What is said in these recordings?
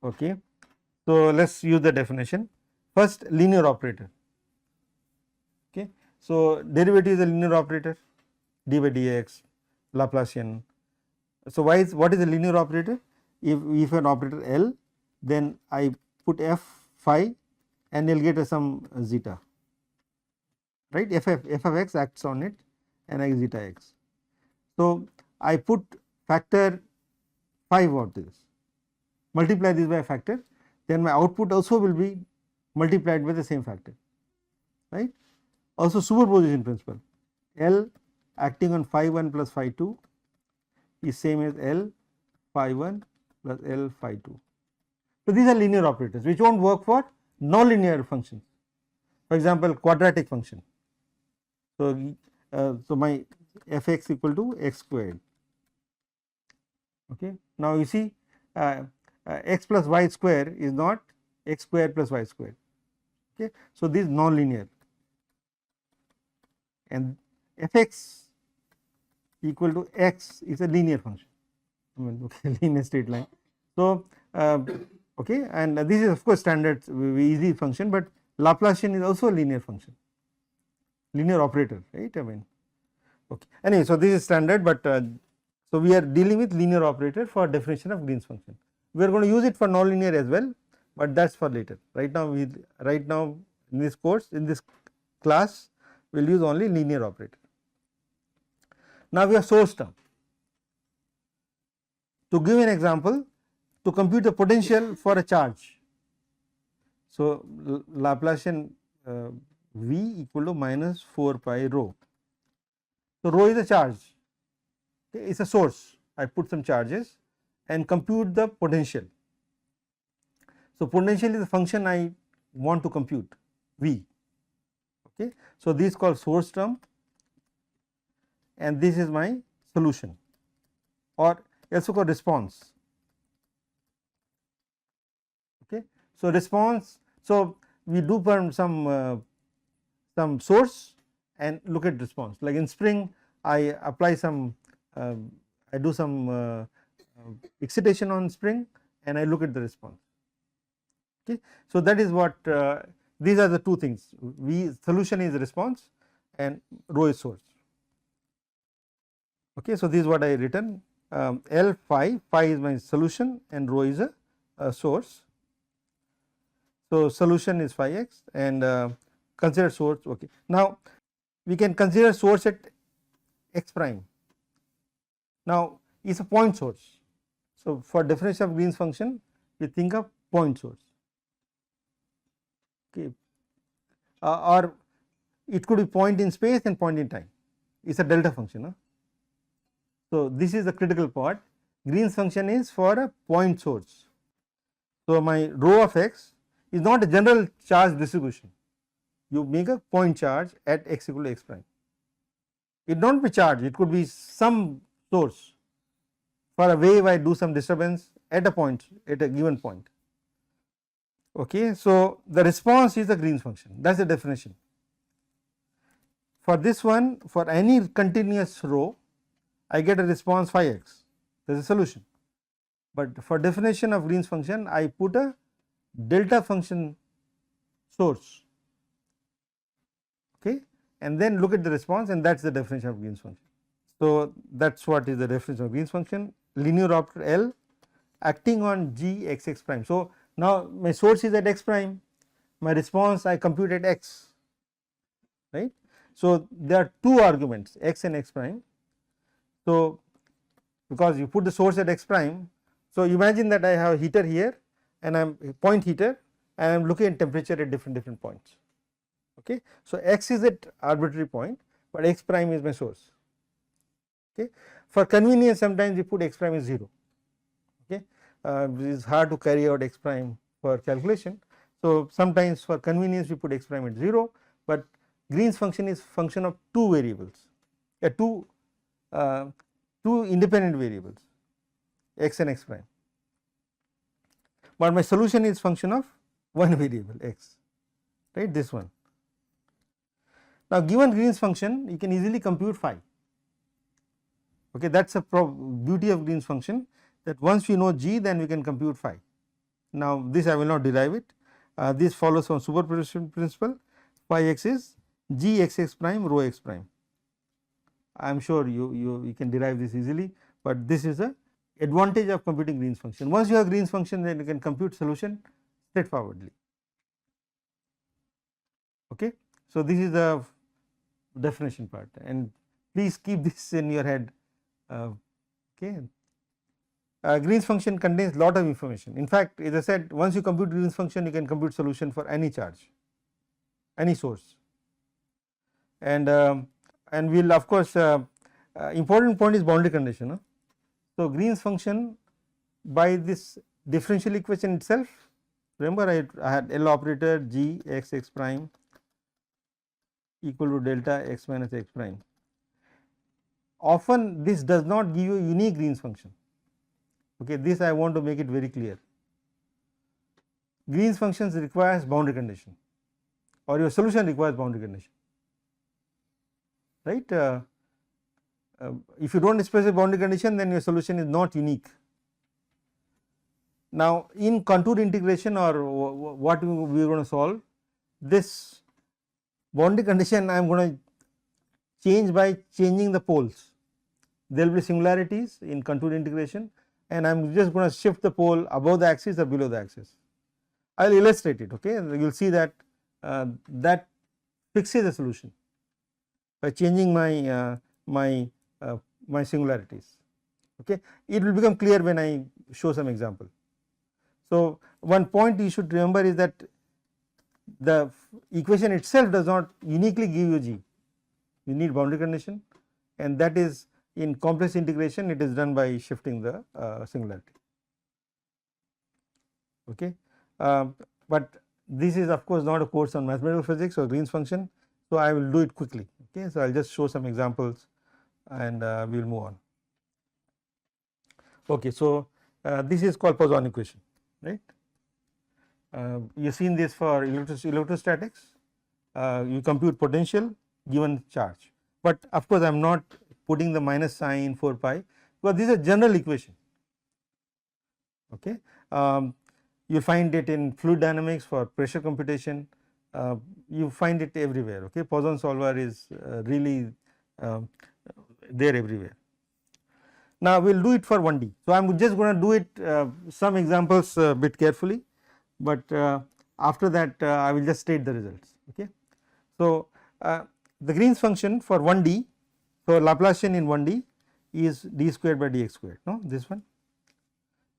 Okay. So, let us use the definition. First, linear operator. Okay. So, derivative is a linear operator, d by dx, Laplacian. So, what is a linear operator? If an operator L, then I put f phi and you will get some zeta, right. F of x acts on it and I zeta x. So, I put factor 5 of this, multiply this by a factor, then my output also will be multiplied by the same factor, right. Also superposition principle, L acting on phi 1 plus phi 2 is same as L phi 1 plus L phi 2. So, these are linear operators which will not work for nonlinear functions, for example quadratic function. So, so my f x equal to x squared. Okay. Now, you see x plus y square is not x square plus y square. Okay. So, this is nonlinear and f x equal to x is a linear function, I mean okay, linear straight line. So, okay, and this is of course standard easy function, but Laplacian is also a linear function, linear operator, right. I mean okay. Anyway, so this is standard, but so we are dealing with linear operator for definition of Green's function. We are going to use it for nonlinear as well, but that is for later. Right now in this course, in this class, we will use only linear operator. Now, we have source term. To give an example, to compute the potential for a charge. So, Laplacian V equal to minus 4 pi rho. So, rho is a charge, okay, it is a source. I put some charges and compute the potential. So, potential is the function I want to compute, V. Okay. So, this is called source term and this is my solution, or also called response. Okay. So, response, so we do some source and look at response, like in spring I apply some I do some excitation on spring and I look at the response. Okay. So, that is what these are the two things, V solution is response and rho is source. Okay. So, this is what I written, L phi is my solution and rho is a source. So, solution is phi x and consider source. Okay. Now, we can consider source at x prime. Now, it is a point source. So, for definition of Green's function, we think of point source, okay, or it could be point in space and point in time, it is a delta function. Huh? So, this is the critical part. Green's function is for a point source. So, my rho of x is not a general charge distribution, you make a point charge at x equal to x prime. It not be charge, it could be some source. For a wave I do some disturbance at a point, at a given point. Okay. So, the response is the Green's function, that is the definition. For this one, for any continuous rho, I get a response phi x, that is a solution. But for definition of Green's function, I put a delta function source, okay, and then look at the response, and that is the definition of Green's function. So, that is what is the definition of Green's function, linear operator L acting on G x x prime. So, now my source is at x prime, my response I compute at x, right. So, there are two arguments x and x prime. So, because you put the source at x prime, so imagine that I have a heater here and I am a point heater and I am looking at temperature at different points. Okay. So, x is at arbitrary point, but x prime is my source. Okay. For convenience, sometimes we put x prime is 0. Okay. It is hard to carry out x prime for calculation. So, sometimes for convenience we put x prime at 0, but Green's function is function of two variables, two independent variables, x and x prime, but my solution is function of one variable x, right, this one. Now, given Green's function, you can easily compute phi. Okay, that is a beauty of Green's function, that once we know g, then we can compute phi. Now, this I will not derive it. This follows from superposition principle. Phi x is g x x prime rho x prime. I am sure you can derive this easily, but this is a advantage of computing Green's function. Once you have Green's function, then you can compute solution straightforwardly. Okay. So, this is the definition part, and please keep this in your head. Okay. Green's function contains lot of information. In fact, as I said, once you compute Green's function, you can compute solution for any charge, any source, and we will of course important point is boundary condition. Huh? So, Green's function by this differential equation itself, remember I had L operator g x x prime equal to delta x minus x prime. Often this does not give you a unique Green's function. Okay, this I want to make it very clear. Green's functions requires boundary condition, or your solution requires boundary condition, right. If you do not specify boundary condition, then your solution is not unique. Now, in contour integration or what we are going to solve, this boundary condition I am going to change by changing the poles. There will be singularities in contour integration, and I am just going to shift the pole above the axis or below the axis. I will illustrate it. Okay, you will see that that fixes the solution by changing my my singularities. Okay, it will become clear when I show some example. So, one point you should remember is that the equation itself does not uniquely give you G. You need boundary condition, and that is in complex integration it is done by shifting the singularity. Okay. But this is of course not a course on mathematical physics or Green's function, so I will do it quickly. Okay. So, I will just show some examples and we will move on. Okay. So, this is called Poisson equation, right. You have seen this for electrostatics. You compute potential given charge, but of course I am not putting the minus sign 4 pi, because this is a general equation. Okay. You find it in fluid dynamics for pressure computation, you find it everywhere. Okay. Poisson solver is really there everywhere. Now, we will do it for 1D. So, I am just going to do it some examples bit carefully, but after that I will just state the results. Okay. So, the Green's function for 1D, so Laplacian in 1D is d squared by dx squared, no, this one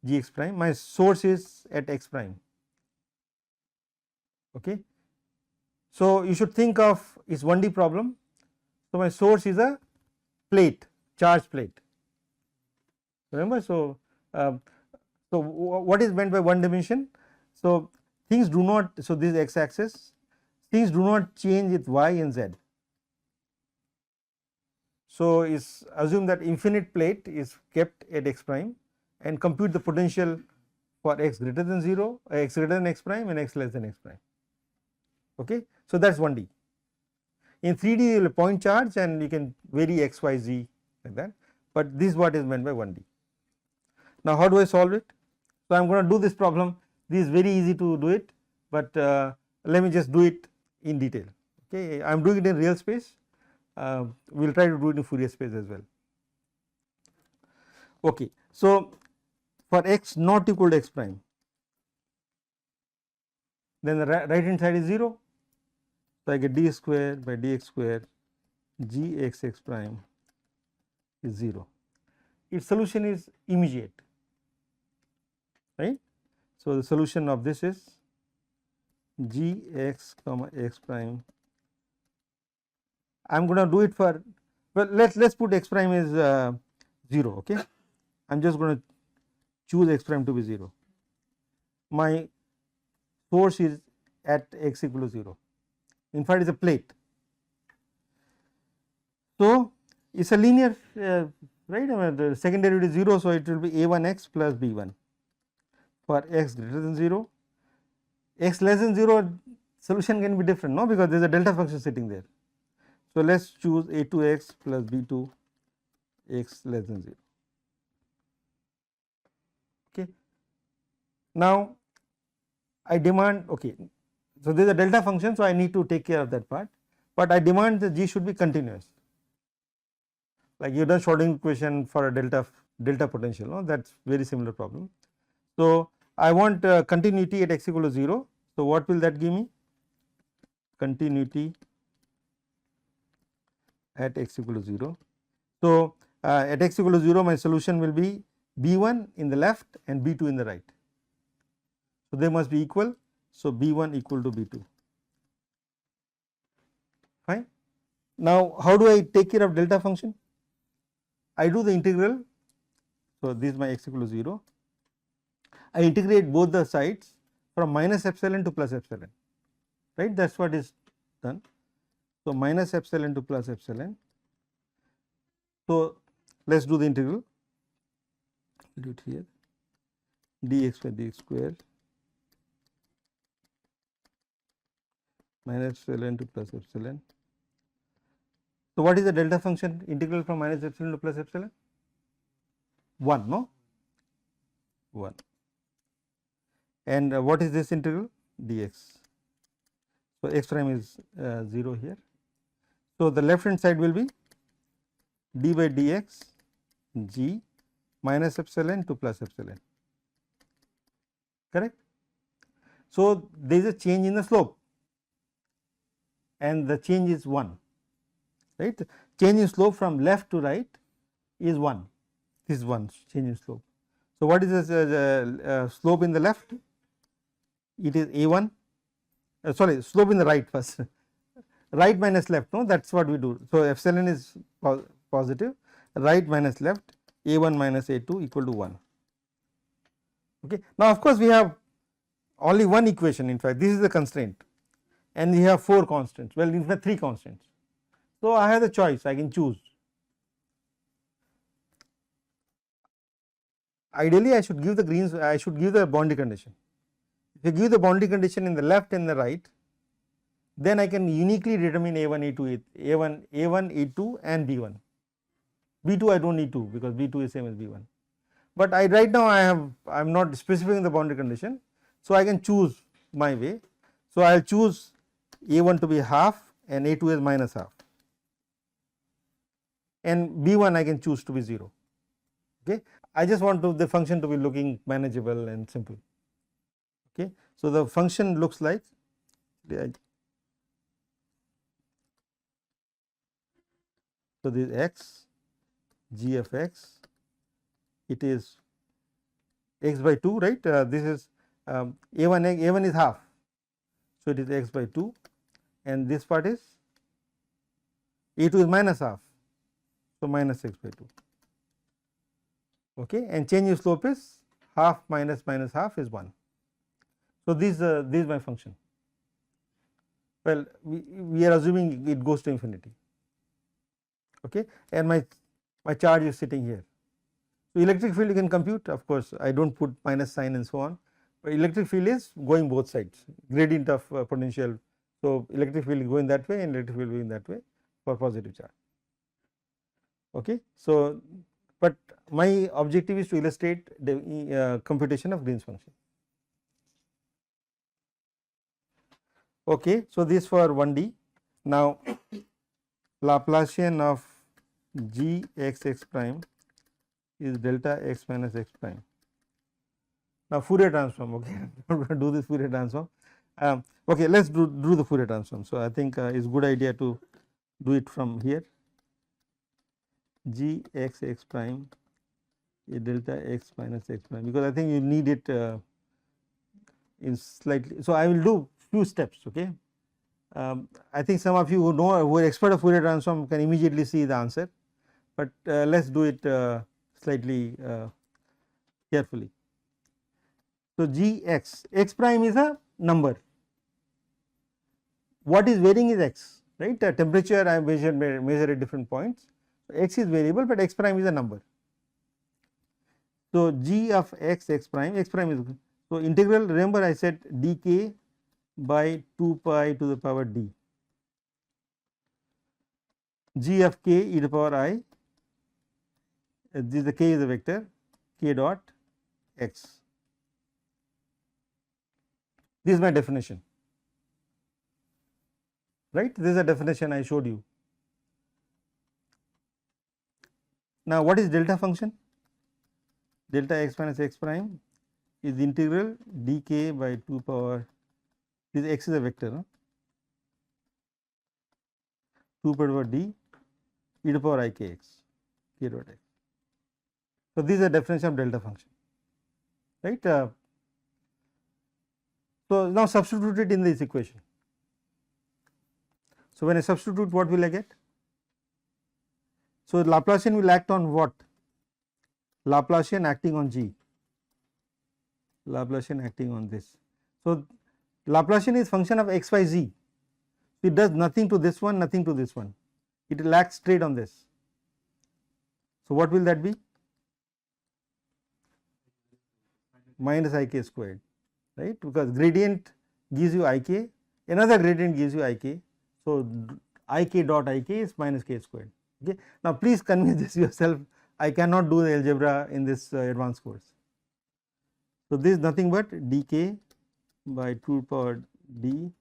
g x prime, my source is at x prime. Okay. So, you should think of is 1D problem. So, my source is a plate, charged plate, remember. So, so what is meant by one dimension? So, things do not, so this is x axis, things do not change with y and z. So, is assume that infinite plate is kept at x prime and compute the potential for x greater than 0, x greater than x prime and x less than x prime. Okay. So, that is 1D. In 3D you will point charge and you can vary x, y, z like that, but this is what is meant by 1D. Now, how do I solve it? So, I am going to do this problem. This is very easy to do it, but let me just do it in detail. Okay. I am doing it in real space, we will try to do it in Fourier space as well. Okay. So, for x not equal to x prime, then the right hand side is 0. So, I get d square by dx square g x x prime is 0. Its solution is immediate, right. So, the solution of this is g x comma x prime. I am going to do it for, well, let us put x prime is 0. Okay. I am just going to choose x prime to be 0. My source is at x equal to 0. In fact, it is a plate. So, it is a linear, right. I mean, the second derivative is 0. So, it will be a1x plus b1 for x greater than 0. X less than 0 solution can be different, no, because there is a delta function sitting there. So, let us choose a2x plus b2 x less than 0. Okay. Now, I demand, okay, so there is a delta function, so I need to take care of that part, but I demand the G should be continuous. Like you have done Schrodinger equation for a delta potential, no? That is very similar problem. So I want continuity at x equal to 0. So what will that give me? Continuity at x equal to 0. So at x equal to 0, my solution will be B1 in the left and B2 in the right. So they must be equal. So B1 equal to B2. Fine. Now how do I take care of delta function? I do the integral. So this is my x equal to 0. I integrate both the sides from minus epsilon to plus epsilon, right, that is what is done. So minus epsilon to plus epsilon. So let us do the integral, do it here, dx by dx square minus epsilon to plus epsilon. So what is the delta function integral from minus epsilon to plus epsilon? 1, no? 1. And what is this integral? Dx. So x prime is 0 here. So the left hand side will be d by dx g minus epsilon to plus epsilon, correct. So there is a change in the slope and the change is 1, right. Change in slope from left to right is 1, this is 1 change in slope. So what is the slope in the left? It is a1, sorry, slope in the right first, right minus left, no, that is what we do. So epsilon is positive, right minus left, a1 minus a2 equal to 1. Okay. Now of course we have only one equation, in fact this is the constraint, and we have 4 constants, well in fact 3 constants. So I have the choice, I can choose. Ideally I should give the boundary condition. If you give the boundary condition in the left and the right, then I can uniquely determine a1, a2, a1, a2 and b1. b2 I do not need to, because b2 is same as b1. But right now I am not specifying the boundary condition, so I can choose my way. So I will choose a1 to be half and a2 is minus half, and b1 I can choose to be 0. Okay. I just want the function to be looking manageable and simple. Okay. So the function looks like, so this is x, g of x, it is x by 2, right. This is a1 is half, so it is x by 2, and this part is a2 is minus half, so minus x by 2. Okay, and change in slope is half minus half is 1. So this is my function. Well, we are assuming it goes to infinity. Okay, and my charge is sitting here. So electric field you can compute, of course I do not put minus sign and so on, but electric field is going both sides, gradient of potential. So electric field is going that way and electric field going that way for positive charge. Okay. So but my objective is to illustrate the computation of Green's function. Okay. So this for 1D. Now Laplacian of g x x prime is delta x minus x prime. Now Fourier transform, okay, I am going to do this Fourier transform. Okay, let us do the Fourier transform. So I think it is good idea to do it from here. G x x prime is delta x minus x prime, because I think you need it in slightly. So I will do few steps. Okay. I think some of you who are expert of Fourier transform can immediately see the answer, but let us do it slightly carefully. So g x prime is a number. What is varying is x, right. Temperature I measure at different points. So x is variable, but x prime is a number. So g of x prime is, so integral, remember I said dk by 2 pi to the power d, g of k e to the power I, this is the k is a vector, k dot x. This is my definition, right? This is a definition I showed you. Now, what is delta function? Delta x minus x prime is integral dk by 2 power, this x is a vector, no? 2 power d e to power I k x, k dot x. So, this is a definition of delta function, right. So, now substitute it in this equation. So, when I substitute, what will I get? So, Laplacian will act on what? Laplacian acting on G, Laplacian acting on this. So, Laplacian is function of x, y, z. It does nothing to this one, nothing to this one. It will act straight on this. So, what will that be? Minus I k squared, right, because gradient gives you I k, another gradient gives you I k. So, I k dot I k is minus k squared. Okay. Now, please convince this yourself. I cannot do the algebra in this advanced course. So, this is nothing but dk by 2 power d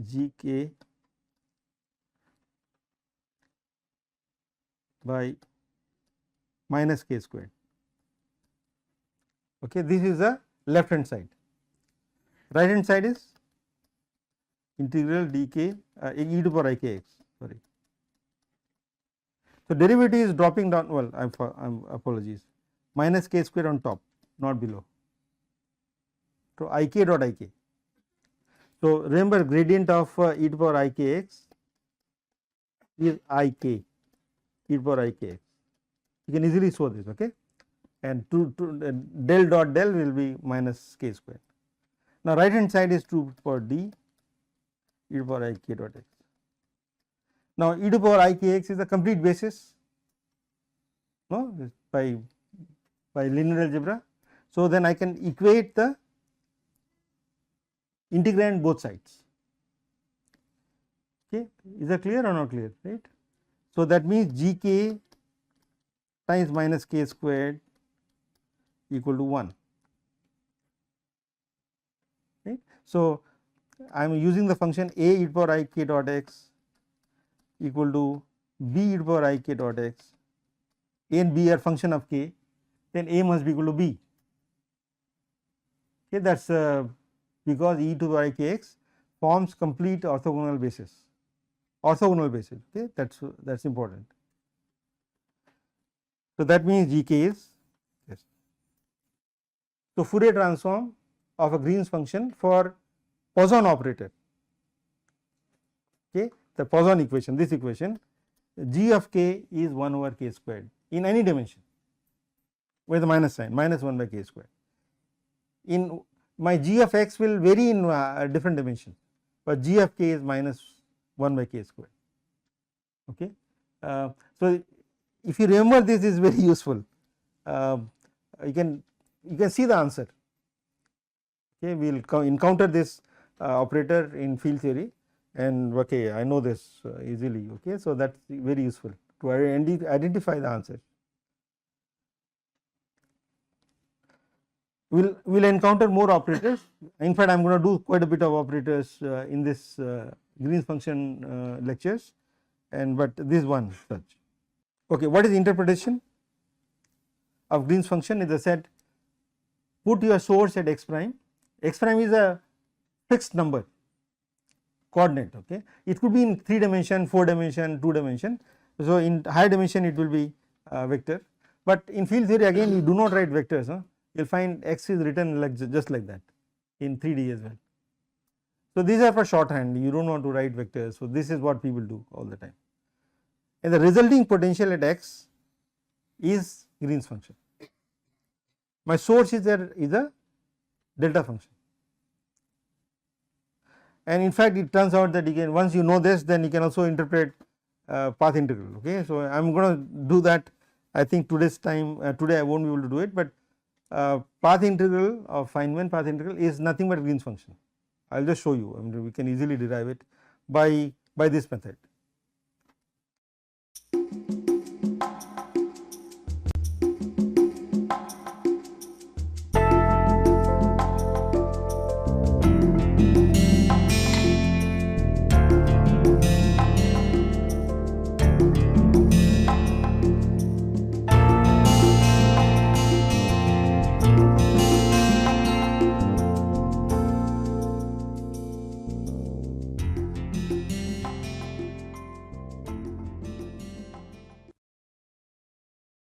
gk by minus k squared. Okay, this is the left hand side. Right hand side is integral dk e to power I k x, sorry. So, derivative is dropping down, well, I'm apologies, minus k square on top, not below. So, I k dot I k. So, remember gradient of e to power I k x is I k, e to power I k x. You can easily show this, okay, and del dot del will be minus k square. Now, right hand side is 2 power d e to power I k dot x. Now, e to power I k x is the complete basis, no, by linear algebra. So, then I can equate the integrand both sides. Okay, is that clear or not clear, right? So, that means g k times minus k squared equal to 1, right. So, I am using the function a e to power I k dot x equal to b e to power I k dot x. A and b are function of k, then a must be equal to b. Okay, that is because e to the power I k x forms complete orthogonal basis, okay, that is important. So, that means g k is yes. So, Fourier transform of a Green's function for Poisson operator, okay, the Poisson equation, this equation, g of k is 1 over k squared in any dimension with a minus sign, minus 1 by k squared. In my g of x will vary in different dimension, but g of k is minus 1 by k squared. Okay. So, if you remember this is very useful, you can see the answer. Okay, we will encounter this operator in field theory, and okay, I know this easily. Okay, so that is very useful to identify the answer. We will encounter more operators. In fact, I am going to do quite a bit of operators in this Green's function lectures, and but this one such. Okay, what is the interpretation of Green's function? Is I said, put your source at x prime. X prime is a fixed number coordinate. Okay, it could be in 3 dimension, 4 dimension, 2 dimension. So, in higher dimension it will be vector, but in field theory again you do not write vectors. You will find x is written like just like that in 3D as well. So, these are for shorthand, you do not want to write vectors. So, this is what people do all the time, and the resulting potential at x is Green's function. My source is there is a delta function, and in fact it turns out that you can, once you know this, then you can also interpret path integral. Okay. So, I am going to do that. I think today's time, today I will not be able to do it, but path integral of Feynman path integral is nothing but Green's function. I will just show you. I mean, we can easily derive it by this method.